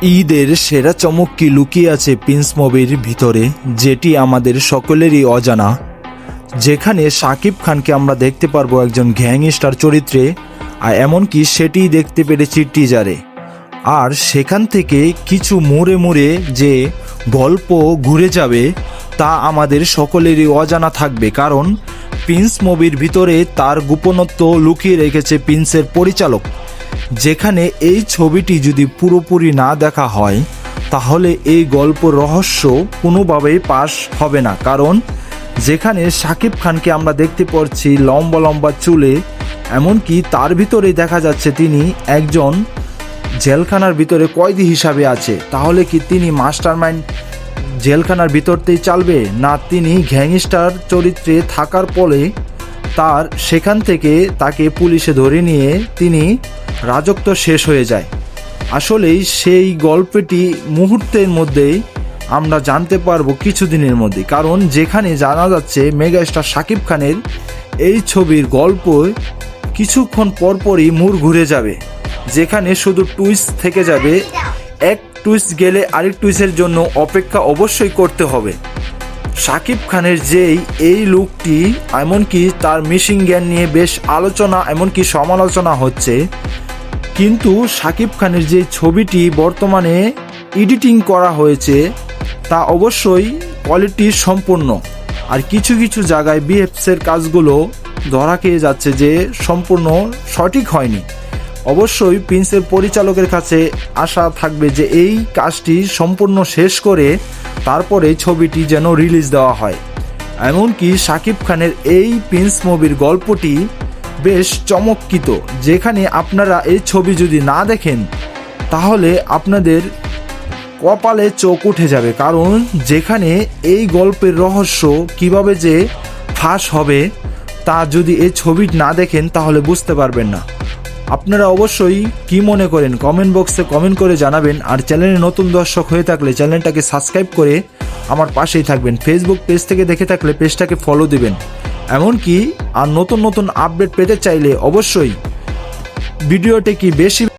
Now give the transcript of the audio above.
ঈদের সেরা চমক কি লুকিয়ে আছে প্রিন্স মুভির ভিতরে, যেটি আমাদের সকলেরই অজানা। যেখানে শাকিব খানকে আমরা দেখতে পারবো একজন গ্যাংস্টার চরিত্রে, আর এমনকি সেটি দেখতে পেরেছি টিজারে। আর সেখান থেকে কিছু মোড়ে মোড়ে যে গল্প ঘুরে যাবে তা আমাদের সকলেরই অজানা থাকবে, কারণ প্রিন্স মুভির ভিতরে তার গোপনত্ব লুকিয়ে রেখেছে প্রিন্সের পরিচালক। যেখানে এই ছবিটি যদি পুরোপুরি না দেখা হয় তাহলে এই গল্প রহস্য কোনোভাবেই পাশ হবে না, কারণ যেখানে শাকিব খানকে আমরা দেখতে পাচ্ছি লম্বা লম্বা চুলে, এমনকি তার ভিতরেই দেখা যাচ্ছে তিনি একজন জেলখানার ভিতরে কয়েদি হিসাবে আছে। তাহলে কি তিনি মাস্টারমাইন্ড জেলখানার ভিতরতেই চালবে, না তিনি গ্যাংস্টার চরিত্রে থাকার পরে তার সেখান থেকে তাকে পুলিশে ধরে নিয়ে তিনি রাজত্ব শেষ হয়ে যায়? আসলেই সেই গল্পটি মুহূর্তের মধ্যেই আমরা জানতে পারবো কিছুদিনের মধ্যে, কারণ যেখানে জানা যাচ্ছে মেগাস্টার শাকিব খানের এই ছবির গল্প কিছুক্ষণ পরপরই মোড় ঘুরে যাবে, যেখানে শুধু টুইস্ট থেকে যাবে। এক টুইস্ট গেলে আরেক টুইস্টের জন্য অপেক্ষা অবশ্যই করতে হবে। শাকিব খানের যেই এই লুকটি, এমনকি তার মিসিং জ্ঞান নিয়ে বেশ আলোচনা এমনকি সমালোচনা হচ্ছে, কিন্তু শাকিব খানের যে ছবিটি বর্তমানে এডিটিং করা হয়েছে তা অবশ্যই কোয়ালিটি সম্পূর্ণ। আর কিছু কিছু জায়গায় বিএফএক্সের কাজগুলো ধরা খেয়ে যাচ্ছে যে সম্পূর্ণ সঠিক হয়নি। অবশ্যই প্রিন্সের পরিচালকের কাছে আশা থাকবে যে এই কাজটি সম্পূর্ণ শেষ করে তারপরে ছবিটি যেন রিলিজ দেওয়া হয়। এমনকি শাকিব খানের এই প্রিন্স মুভির গল্পটি বেশ চমৎকৃত, যেখানে আপনারা এই ছবি যদি না দেখেন তাহলে আপনাদের কপালে চোখ উঠে যাবে, কারণ যেখানে এই গল্পের রহস্য কিভাবে যে ফাঁস হবে তা যদি এই ছবি না দেখেন তাহলে বুঝতে পারবেন না। আপনারা অবশ্যই কি মনে করেন কমেন্ট বক্সে কমেন্ট করে জানাবেন। আর চ্যানেলে নতুন দর্শক হয়ে থাকলে চ্যানেলটাকে সাবস্ক্রাইব করে আমার পাশেই থাকবেন। ফেসবুক পেজ থেকে দেখে থাকলে পেজটাকে ফলো দিবেন। এমনকি আর নতুন নতুন আপডেট পেতে চাইলে অবশ্যই ভিডিওটি কি বেশি